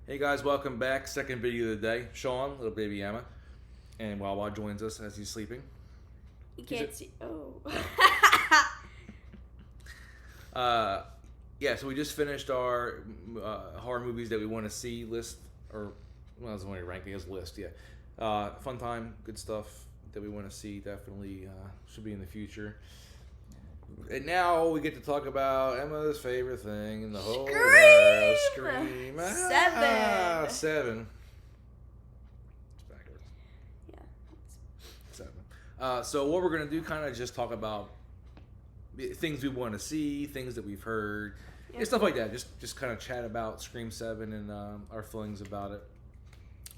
Hey guys, welcome back. Second video of the day. Sean, little baby Emma, and Wawa joins us as he's sleeping. You can't see. Oh. Yeah. So we just finished our horror movies that we want to see list, or well, it's only ranking as list. Yeah. Fun time, good stuff that we want to see. Definitely should be in the future. And now we get to talk about Emma's favorite thing in the whole world. Scream. 7. It's backwards. Yeah. 7. So what we're going to do, kind of just talk about things we want to see, things that we've heard, and stuff like that. Just kind of chat about Scream 7 and our feelings about it.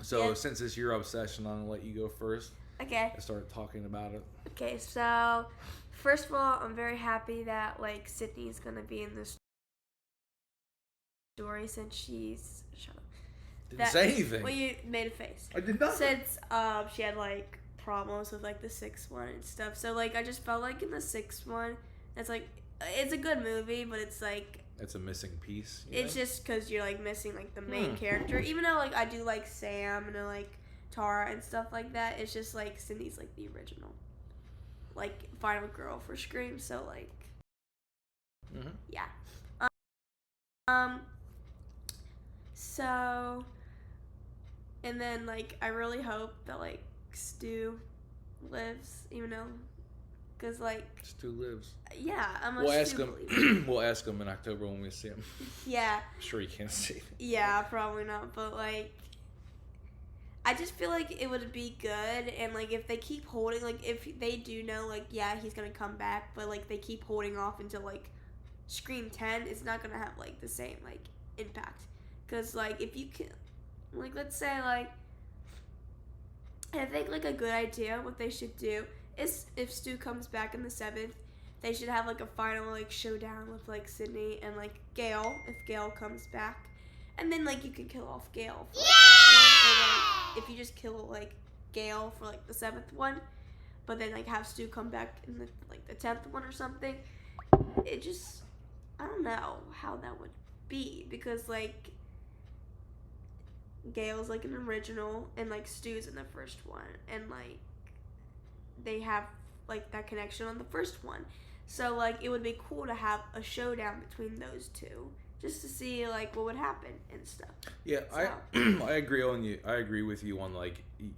So since it's your obsession, I'm going to let you go first. Okay. And start talking about it. Okay, so first of all, I'm very happy that Sydney's gonna be in this story since she's Didn't say anything. Well, you made a face. I did not. Since she had problems with the sixth one and stuff, so I just felt in the sixth one, it's it's a good movie, but it's it's a missing piece. It's just because you're missing the main character, even though I do like Sam and I like Tara and stuff like that. It's just Cindy's the original final girl for Scream, so yeah. So and then I really hope that Stu lives, even though because Stu lives. Yeah, I'm a We'll ask Stu him. believer. We'll ask him in October when we see him. Yeah. I'm sure he can't see. Yeah, probably not, but I just feel it would be good, and if they keep holding, if they do know, yeah, he's gonna come back, but they keep holding off until Scream 10, it's not gonna have the same impact, because if you can, let's say I think a good idea what they should do is if Stu comes back in the 7th, they should have a final showdown with Sydney and Gail if Gail comes back. And then you can kill off Gail for the first one, or if you just kill Gail for the 7th one, but then have Stu come back in the 10th one or something. It just, I don't know how that would be, because Gail's an original and Stu's in the first one, and they have that connection on the first one. So it would be cool to have a showdown between those two, just to see what would happen and stuff. Yeah, so. I agree on you. I agree with you on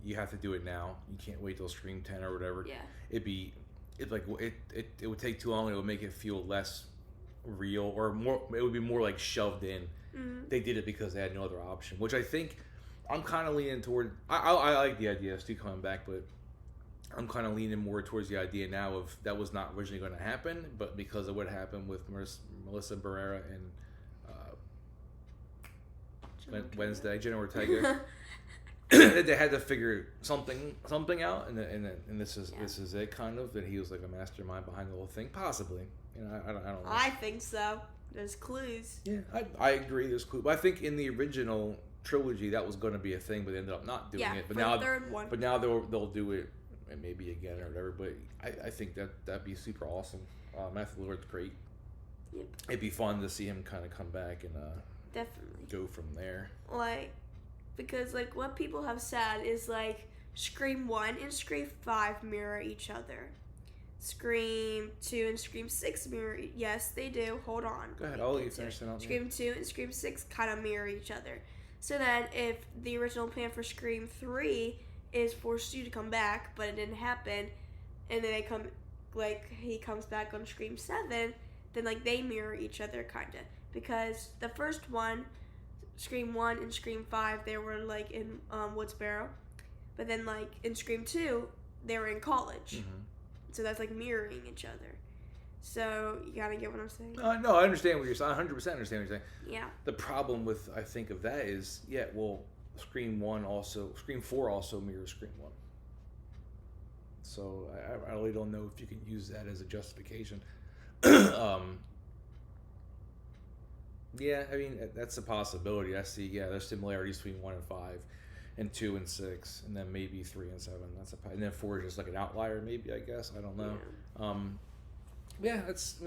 you have to do it now. You can't wait till Scream 10 or whatever. Yeah. It would take too long. It would make it feel less real, or more. It would be more shoved in. Mm-hmm. They did it because they had no other option, which I think I'm kind of leaning toward. I like the idea of Stu coming back, but I'm kind of leaning more towards the idea now of that was not originally going to happen, but because of what happened with Melissa Barrera and Wednesday, Jenna Ortega, they had to figure something out, and this is it, kind of, that he was a mastermind behind the whole thing, possibly. I don't know. I think so. There's clues. Yeah, I agree. There's clues, but I think in the original trilogy that was going to be a thing, but they ended up not doing it. But for now, the third one. But now they'll do it, and maybe again or whatever. But I think that'd be super awesome. Matthew Lillard's great. Yep. It'd be fun to see him kind of come back and definitely go from there. Because what people have said is Scream 1 and Scream 5 mirror each other. Scream 2 and Scream 6 mirror. Yes, they do. Hold on. Go ahead. I'll let you finish that. Scream 2 and Scream 6 kind of mirror each other. So that if the original plan for Scream 3 is for Stu to come back, but it didn't happen, and then he comes back on Scream 7, then they mirror each other kind of, because the first one, Scream 1 and Scream 5, they were in Woodsboro, but then in Scream 2 they were in college. Mm-hmm. So that's mirroring each other. So you gotta get what I'm saying. No, I understand what you're saying. 100% understand what you're saying. Yeah. The problem with, I think, of that is, Scream 4 also mirrors Scream 1. So I really don't know if you can use that as a justification. Yeah, I mean, that's a possibility. I see, there's similarities between 1 and 5 and 2 and 6, and then maybe 3 and 7. And then 4 is just an outlier, maybe, I guess. I don't know. Yeah. Yeah, that's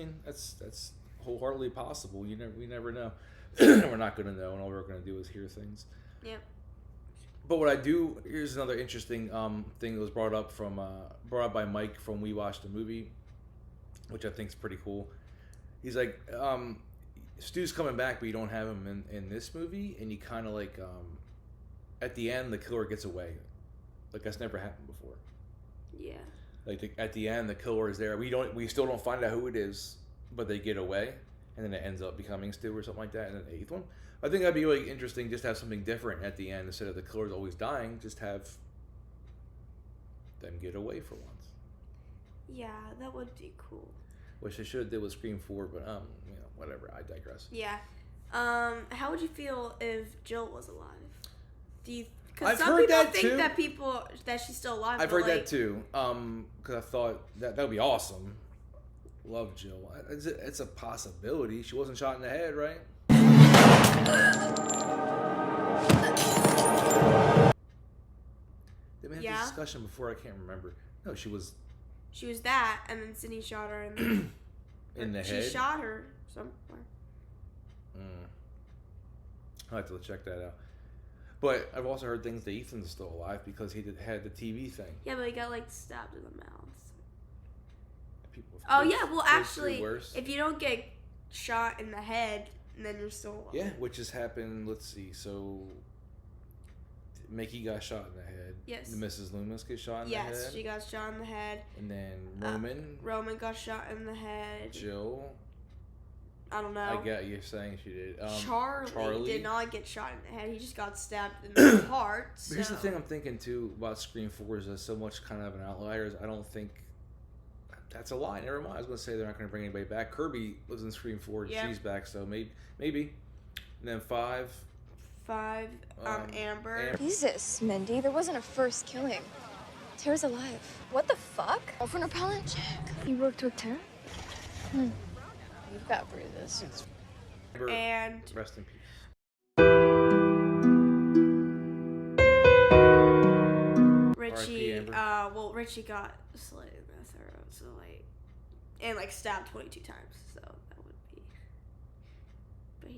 wholeheartedly possible. We never know. We're not gonna know, and all we're gonna do is hear things. Yep. But what I do, here's another interesting thing that was brought up by Mike from We Watched the Movie, which I think is pretty cool. He's like, Stu's coming back, but you don't have him in this movie, and you kind of like, at the end, the killer gets away. Like, that's never happened before. Yeah. Like, at the end, the killer is there. We still don't find out who it is, but they get away, and then it ends up becoming Stu or something like that in the 8th one. I think that'd be really interesting, just to have something different at the end instead of the killer's always dying. Just have them get away for once. Yeah, that would be cool. Which they should have did with Scream 4, but whatever. I digress. Yeah. How would you feel if Jill was alive? Because I've some heard people that think too. that she's still alive. I've heard that too. Because I thought that would be awesome. Love Jill. It's a possibility. She wasn't shot in the head, right? Did we have this discussion before? I can't remember. No, she was. She was that, and then Sydney shot her in the head. She shot her somewhere. I'll have to check that out. But I've also heard things that Ethan's still alive because he had the TV thing. Yeah, but he got like stabbed in the mouth. Well, actually, if you don't get shot in the head, then you're still alive. Yeah, which has happened. Let's see. So, Mickey got shot in the head. Yes. Mrs. Loomis gets shot in the head. Yes, she got shot in the head. And then Roman. Roman got shot in the head. Jill. I don't know. I get you saying she did. Charlie did not get shot in the head. He just got stabbed in the heart. So. Here's the thing I'm thinking too about Scream 4 is there's so much kind of an outlier. I don't think that's a lie. Never mind. I was going to say they're not going to bring anybody back. Kirby was in Scream 4 and she's back, so maybe. And then 5. Amber. Jesus, Mindy, there wasn't a first killing. Tara's alive. What the fuck? Girlfriend repellent? Check. You worked with Tara? You've got bruises. And rest in peace. Richie, Richie got slit in the throat, so and stabbed 22 times, so that would be. But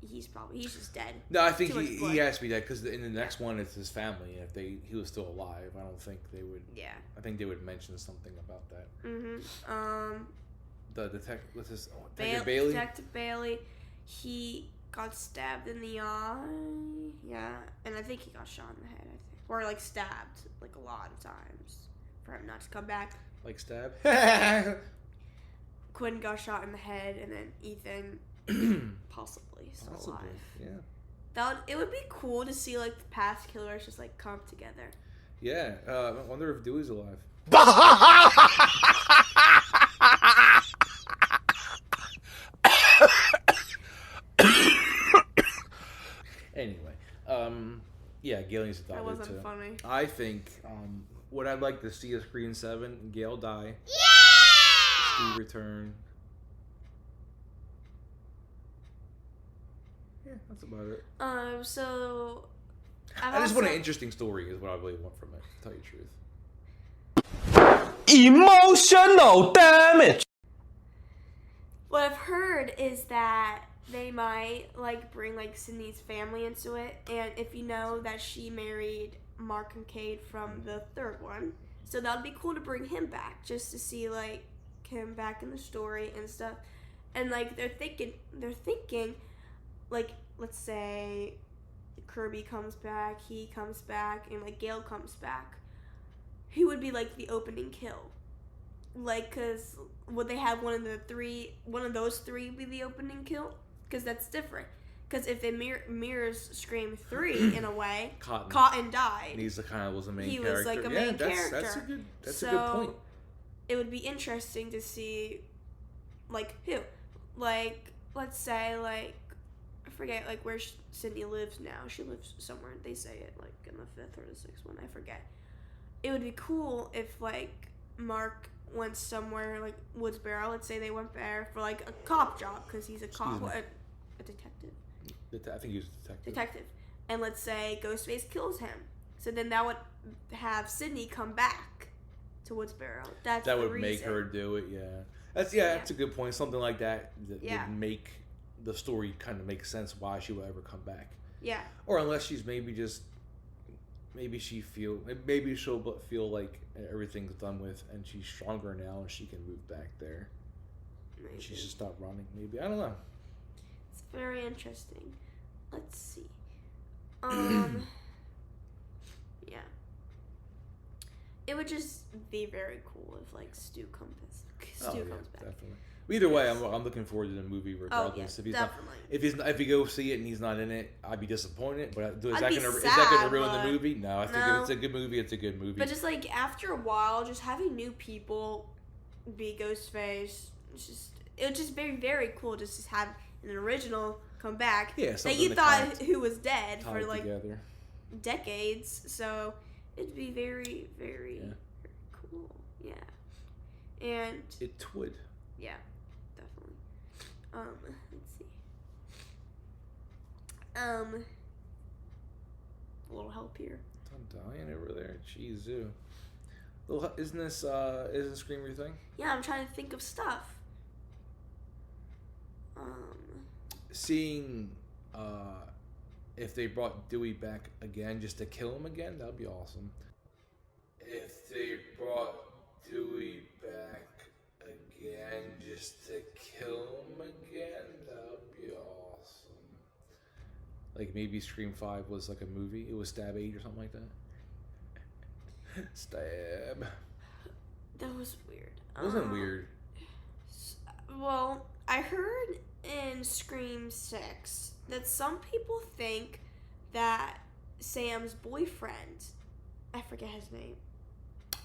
he's just dead. No, I think he has to be dead because in the next one it's his family. If he was still alive, I don't think they would. Yeah. I think they would mention something about that. The detective, what's his? Bailey. Detective Bailey, he got stabbed in the eye. Yeah, and I think he got shot in the head. I think, or stabbed a lot of times for him not to come back. Like stab. Quinn got shot in the head, and then Ethan possibly still alive. Yeah. It would be cool to see the past killers just come together. Yeah. I wonder if Dewey's alive. Anyway, yeah, Gail needs to die. That wasn't funny. I think what I'd like to see is Scream 7, Gail die. Yeah! Steve return. Yeah, that's about it. So I just want an interesting story is what I really want from it, to tell you the truth. Emotional damage. What I've heard is that they might bring Sydney's family into it, and if you know that she married Mark Kincaid from the 3rd one, so that would be cool to bring him back just to see him back in the story and stuff. And they're thinking let's say Kirby comes back, he comes back, and Gail comes back. Who would be the opening kill? Cause would they have one of those three be the opening kill? Because that's different. Because if it mirrors Scream 3 in a way, Cotton died. And was a main character. He was a main character. That's a good point. It would be interesting to see, who, let's say I forget where Sydney lives now. She lives somewhere. They say it in the 5th or the 6th one. I forget. It would be cool if Mark went somewhere Woodsboro. Let's say they went there for a cop job because he's a cop, a detective. I think he was a detective. Detective, and let's say Ghostface kills him. So then that would have Sydney come back to Woodsboro. That would make her do it. Yeah. That's a good point. Something like that would make the story kind of make sense why she will ever come back. Yeah. Or unless she's maybe she'll feel like everything's done with and she's stronger now and she can move back there. Maybe. She should stop running. Maybe, I don't know. It's very interesting. Let's see. Yeah. It would just be very cool if like Stu comes back. Definitely. Either way, I'm looking forward to the movie regardless. Oh, yeah, definitely. If you go see it and he's not in it, I'd be disappointed. But is that gonna ruin the movie? No, I think if it's a good movie, it's a good movie. But just like after a while, just having new people be Ghostface, it would just be very cool just to have an original come back that you thought who was dead for like decades. So it'd be very, very, very cool. Yeah, and it would. Yeah, definitely. Let's see. A little help here. I'm dying over there. Jeez, isn't this Scream your thing? Yeah, I'm trying to think of stuff. Seeing if they brought Dewey back again just to kill him again, that'd be awesome. If they brought Dewey back again just to kill him again, that would be awesome. Like maybe Scream 5 was like a movie. It was Stab 8 or something like that. Stab. That was weird. It wasn't weird. Well, I heard in Scream 6 that some people think that Sam's boyfriend, I forget his name.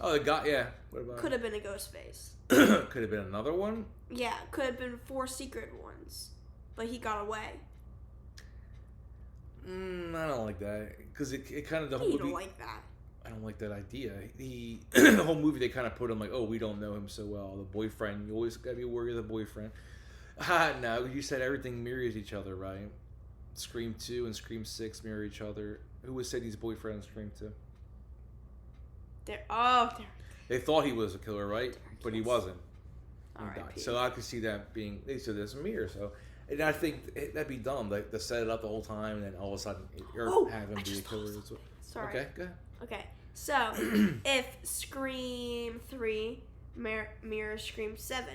Oh, the guy, yeah. What about could have been a Ghostface. Could have been another one? Yeah, could have been 4 secret ones. But he got away. I don't like that. Because it kind of, the whole movie... movie... You don't like that? I don't like that idea. The whole movie, they kind of put him like, oh, we don't know him so well. The boyfriend, you always gotta be worried of the boyfriend. No, you said everything mirrors each other, right? Scream 2 and Scream 6 mirror each other. Who was Sadie's boyfriend in Scream 2? They thought he was a killer, right? But he wasn't. He died. So I could see that being, so there's a mirror. So, and I think that'd be dumb, like to set it up the whole time and then all of a sudden have him be a killer. Sorry. Okay, go ahead. Okay, so if Scream 3 mirrors Scream 7,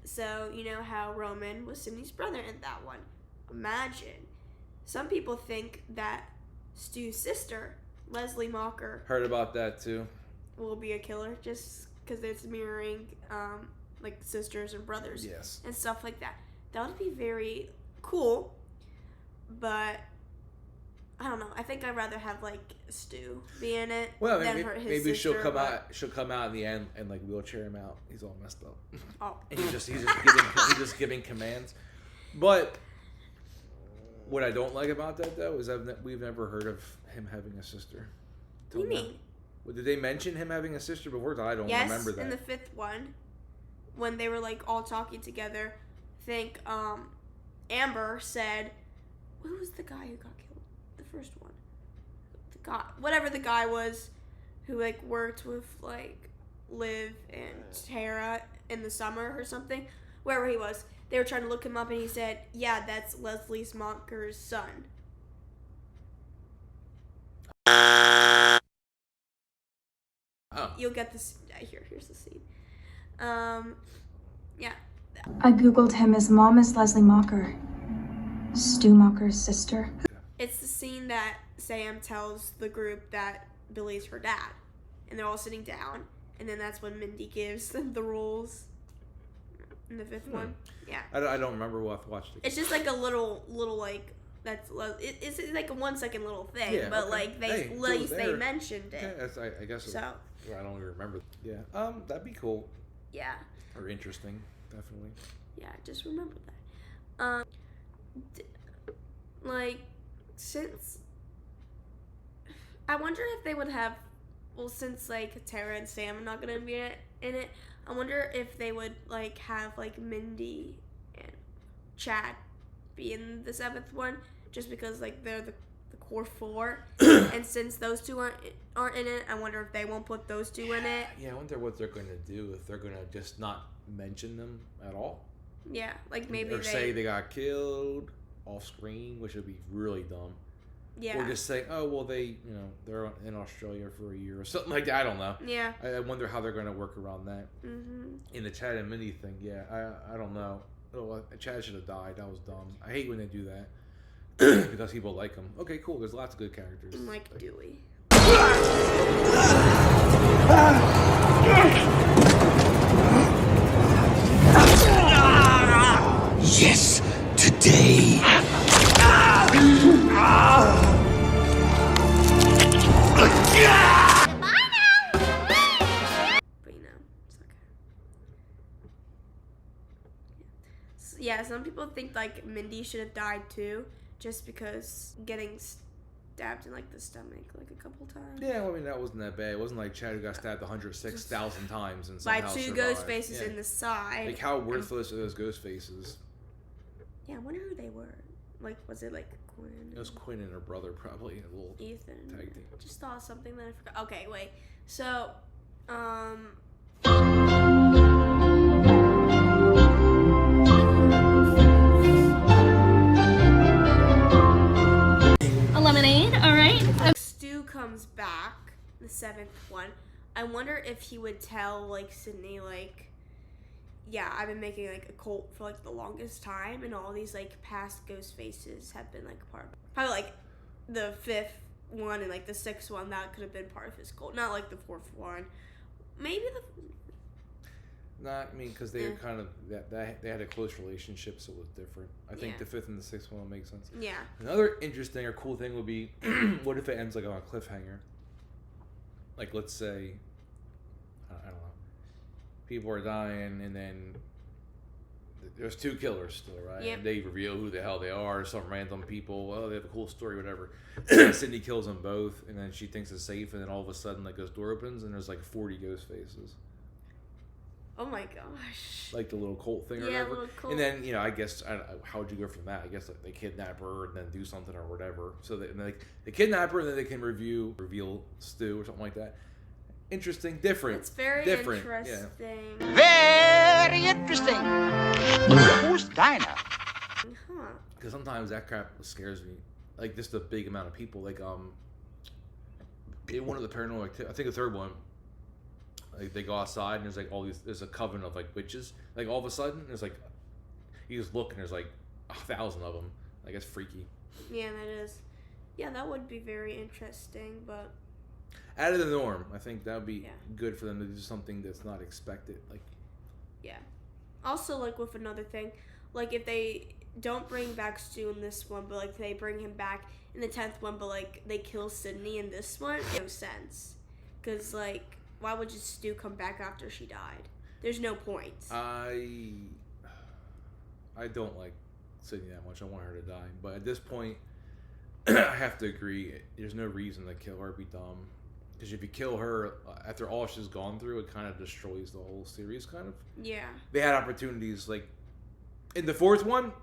so you know how Roman was Sydney's brother in that one. Imagine. Some people think that Stu's sister, Leslie Mocker, heard about that too, will be a killer just because it's mirroring like sisters and brothers and stuff like that. That would be very cool, but I don't know. I think I'd rather have like Stu be in it than his maybe sister. She'll come out in the end and like wheelchair him out. He's all messed up. Oh, and he's just giving commands. But what I don't like about that though is we've never heard of him having a sister. What do you mean? Well, did they mention him having a sister before? I don't remember that. Yes, in the 5th one, when they were like all talking together, I think Amber said, "Who was the guy who got killed? The first one, whatever the guy was, who like worked with like Liv and Tara in the summer or something, wherever he was." They were trying to look him up, and he said, "Yeah, that's Leslie Mocker's son." Oh. You'll get this. Here's the scene. Yeah. I googled him. His mom is Leslie Mocker, Stu Mocker's sister. It's the scene that Sam tells the group that Billy's her dad, and they're all sitting down, and then that's when Mindy gives them the rules. In the 5th one, yeah. I don't remember what I've watched it. It's just like a little like it's like a 1 second little thing, but like they mentioned it. Okay, I guess so. I don't even remember. Yeah, that'd be cool. Yeah. Or interesting, definitely. Yeah, just remember that. Like since I wonder if they would have, since like Tara and Sam are not gonna be in it. I wonder if they would like have like Mindy and Chad be in the 7th one, just because like they're the core 4. And since those two aren't in it, I wonder if they won't put those two in it. Yeah, I wonder what they're going to do, if they're going to just not mention them at all. Yeah, like maybe or say they got killed off screen, which would be really dumb. Yeah. Or just say, oh, well, they're in Australia for a year or something like that. I don't know. Yeah. I wonder how they're going to work around that. Mm-hmm. In the Chad and Minnie thing, yeah, I don't know. Oh, Chad should have died. That was dumb. I hate when they do that because people like him. Okay, cool. There's lots of good characters. Like Dewey. Yes, today. But it's okay. Yeah, some people think like Mindy should have died too, just because getting stabbed in like the stomach like a couple times. Yeah, well, I mean that wasn't that bad. It wasn't like Chad who got stabbed 106,000 times and By somehow two survived. ghost faces Yeah. in the side. Like how worthless are those ghost faces? Yeah, I wonder who they were. Like, was it like Quinn? It was Quinn and her brother probably. A little Ethan. tag team. Just thought of something that I forgot. Okay, wait. So, A lemonade, all right. Stu comes back, the 7th one. I wonder if he would tell like Sydney like, yeah, I've been making like a cult for like the longest time, and all these like past ghost faces have been like part of it. Probably like the 5th one and like the 6th one that could have been part of his cult, not like the 4th one. Maybe the. Not, I mean, because they were kind of they had a close relationship, so it was different. I think Yeah. the 5th and the 6th one will make sense. Yeah. Another interesting or cool thing would be, what if it ends like on a cliffhanger? Like, let's say, I don't know, people are dying, and then there's 2 killers still, right? Yep. And they reveal who the hell they are. Some random people. Oh, they have a cool story, whatever. Sydney kills them both, and then she thinks it's safe, and then all of a sudden, like, this door opens, and there's like 40 ghost faces. Oh my gosh. Like the little cult thing or Yeah, whatever. little cult. And then, I guess, I don't know, how would you go from that? I guess like, they kidnap her and then do something or whatever. So they kidnap her and then they can reveal Stu or something like that. Interesting, different. It's very different. interesting. Very interesting. Who's Dinah? Huh. Because sometimes that crap scares me. Like just the big amount of people. Like in one of the paranormal activity, I think the 3rd one. Like they go outside and there's like all these. There's a coven of like witches. Like all of a sudden there's like, you just look and there's like 1,000 of them. Like it's freaky. Yeah, that is. Yeah, that would be very interesting, but. Out of the norm. I think that would be Yeah. good for them to do something that's not expected. Like, Yeah. Also, like, with another thing, like, if they don't bring back Stu in this one, but, like, they bring him back in the 10th one, but, like, they kill Sydney in this one, no sense. Because, like, why would just Stu come back after she died? There's no point. I don't like Sydney that much. I want her to die. But at this point, I have to agree. There's no reason to kill her. It'd be dumb. Because if you kill her, after all she's gone through, it kind of destroys the whole series, kind of. Yeah. They had opportunities, like, in the 4th one,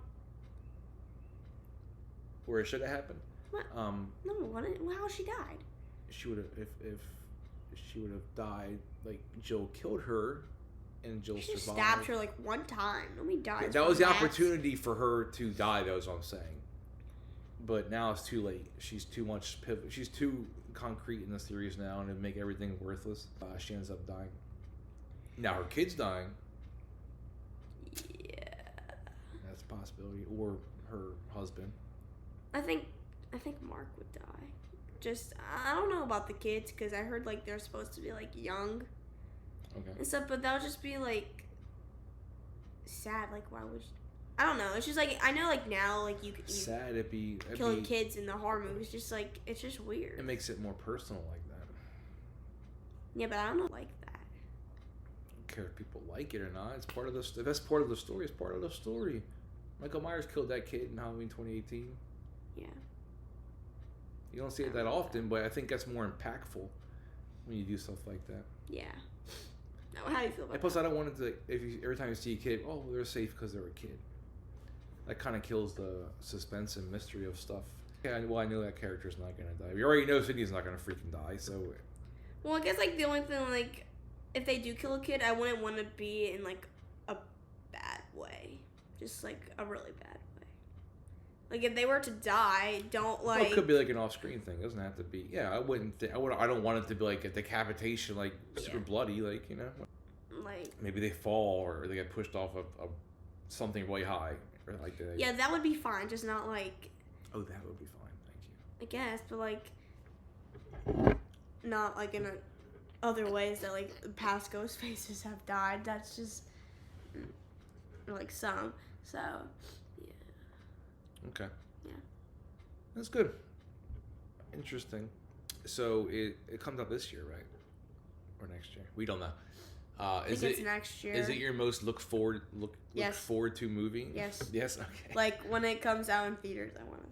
where it should have happened. What? No, how she died? She would have, if she would have died, like, Jill killed her, and Jill She just survived. stabbed her, like, one time. Nobody dies. That was the from that. opportunity for her to die. That was what I'm saying. But now it's too late. She's too much pivot. She's too concrete in the series now, and it'd make everything worthless. She ends up dying. Now her kid's dying. Yeah. That's a possibility. Or her husband. I think Mark would die. Just, I don't know about the kids, because I heard, like, they're supposed to be, like, young Okay. and stuff, but that would just be, like, sad. Like, why would I don't know. It's just, like, I know, like, now, like, you Sad. It'd be killing kids in the horror movies, just, like, it's just weird. It makes it more personal like that. Yeah, but I don't know, like that. I don't care if people like it or not. It's part of the. If that's part of the story, it's part of the story. Michael Myers killed that kid in Halloween 2018. Yeah. You don't see it that often, but I think that's more impactful when you do stuff like that. Yeah. No, how do you feel about And plus, I don't want it to. Every time you see a kid, oh, they're safe because they're a kid. That kind of kills the suspense and mystery of stuff. Yeah, well, I know that character's not gonna die. We already know Sydney's not gonna freaking die, so. Well, I guess like the only thing like, if they do kill a kid, I wouldn't want to be in like a bad way, just like a really bad way. Like if they were to die, don't like. Well, it could be like an off-screen thing. It doesn't have to be. Yeah, I wouldn't. I don't want it to be like a decapitation, like super bloody, like Like. Maybe they fall or they get pushed off of something really high or like that. Yeah, that would be fine. Just not like. Oh, that would be fine. Thank you. I guess, but like. Not like in other ways that like past ghost faces have died. That's just like some. So yeah. Okay. Yeah. That's good. Interesting. So it comes out this year, right? Or next year? We don't know. I think it's next year. Is it your most look forward to movie? Yes. Yes. Okay. Like when it comes out in theaters, I want to.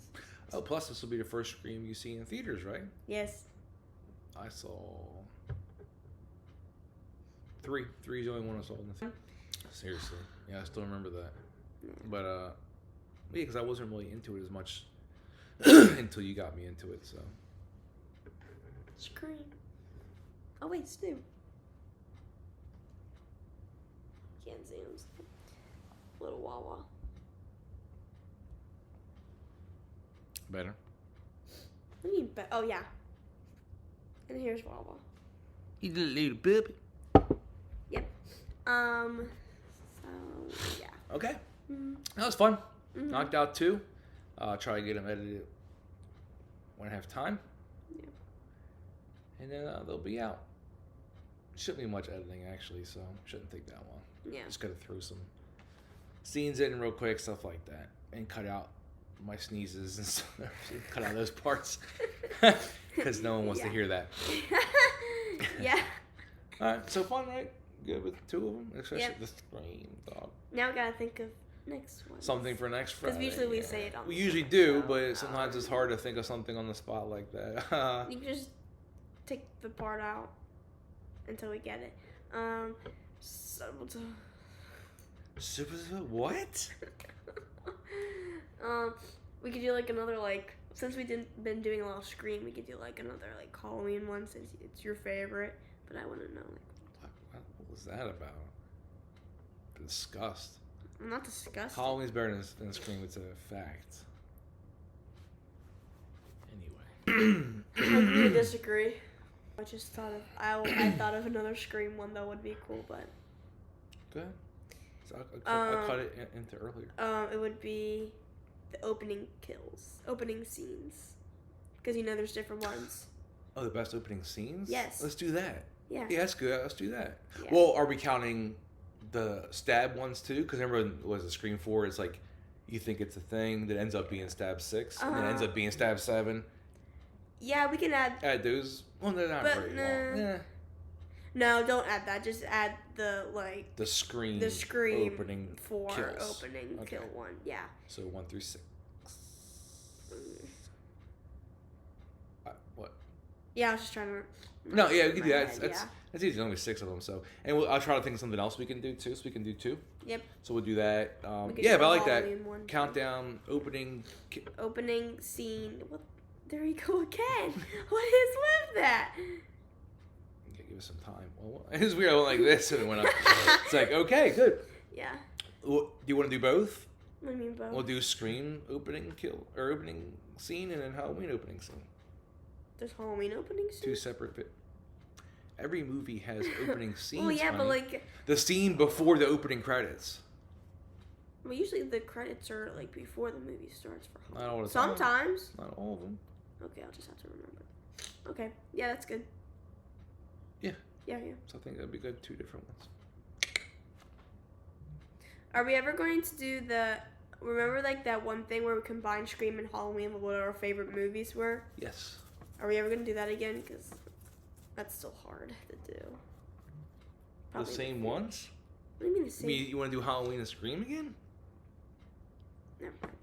Oh, plus this will be the first Scream you see in theaters, right? Yes. I saw 3. 3 is the only one I saw in the theater. Seriously. Yeah, I still remember that. But yeah, because I wasn't really into it as much until you got me into it. So. Scream. Oh wait, Stu. Can't see him. Little Wawa. Better. What do you mean? Oh yeah. And here's Wawa. You little baby. Yep. So yeah. Okay. Mm-hmm. That was fun. Mm-hmm. Knocked out 2. Try to get them edited when I have time. Yeah. And then they'll be out. Shouldn't be much editing actually, so shouldn't take that long. Yeah. Just gotta throw some scenes in real quick, stuff like that, and cut out my sneezes and stuff. Cut out those parts because no one wants to hear that. Yeah. All right, so fun, right? Good with 2 of them, especially the Scream dog. Now we gotta think of next one. Something for next Friday. Because usually we say it on. We usually do, but sometimes it's hard to think of something on the spot like that. You can just take the part out until we get it. What? We could do like another like, since we didn't been doing a lot of Scream, we could do like another like Halloween one since it's your favorite. But I want to know like what was that about? Disgust. I'm not disgusted. Halloween's better than Scream. It's a fact. Anyway. I agree to disagree. I just thought of I thought of another Scream one that would be cool, but. Go ahead. So I'll cut it into earlier. It would be the opening scenes, because there's different ones. Oh, the best opening scenes? Yes. Let's do that. Yeah. Yeah, that's good. Let's do that. Yeah. Well, are we counting the stab ones too? Because remember, was it Scream 4? It's like you think it's a thing that ends up being stab 6, and then ends up being stab 7. Yeah, we can add those. Well, they're not very long. Yeah. No, don't add that. Just add the the Scream opening 4 kills. Kill one. Yeah. So 1 through 6. What? Yeah, I was just trying to. No, yeah, we can do that. That's easy. There's only 6 of them. So, and I'll try to think of something else we can do too. So we can do 2. Yep. So we'll do that. We Yeah, do but I like that. one. Countdown, opening scene. What? There you go again. What is with that? Okay, give us some time. Well, it was weird. I went like this and it went up. It's like, okay, good. Yeah. Well, do you want to do both? What do you mean both? We'll do Scream opening scene and then Halloween opening scene. There's Halloween opening scene? 2 separate. Every movie has opening scenes. Well, yeah, honey. but like the scene before the opening credits. Well, usually the credits are like before the movie starts for Halloween. Not all the time. Sometimes. Not all of them. Okay, I'll just have to remember. Okay, yeah, that's good. Yeah. Yeah. So I think that'd be good. 2 different ones. Are we ever going to do remember like that one thing where we combined Scream and Halloween with what our favorite movies were? Yes. Are we ever going to do that again? Because that's still hard to do. Probably the same ones? What do you mean the same? You want to do Halloween and Scream again? Never mind.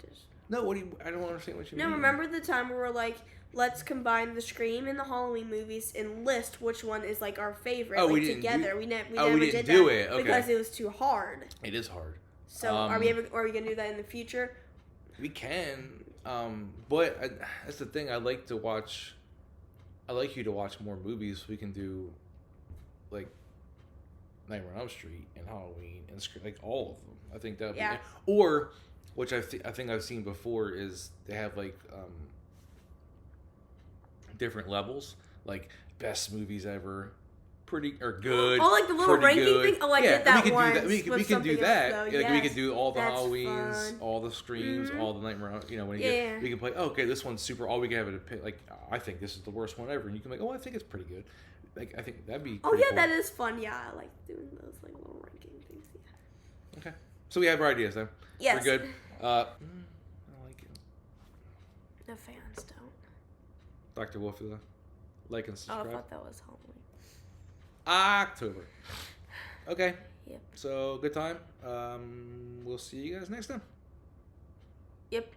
No, I don't understand what you mean. No, remember the time where we're like, let's combine the Scream and the Halloween movies and list which one is like our favorite. Oh, like, we didn't together. Do... We never we did didn't do that it. Okay. because it was too hard. It is hard. So are we gonna do that in the future? We can. But that's the thing. I like you to watch more movies. We can do like Nightmare on Elm Street and Halloween and like all of them. I think that would be, or which I think I've seen before is they have like different levels, like best movies ever, pretty or good. Oh, like the little ranking good. thing. Oh, I did that once. We can do that. Like we can do all the That's Halloweens, fun. all the Screams, all the Nightmare. When we can play. Oh, okay, this one's super. All we can have it to pick. Like I think this is the worst one ever, and you can be like, oh, I think it's pretty good. Like I think that'd be. Oh pretty yeah, cool. that is fun. Yeah, I like doing those like little ranking things. Yeah. Okay, so we have our ideas then. Yes. We're good. I like it. The fans don't. Dr. Wolfula, like and Oh, subscribe. I thought that was Halloween. October. Okay. Yep. So good time. We'll see you guys next time. Yep.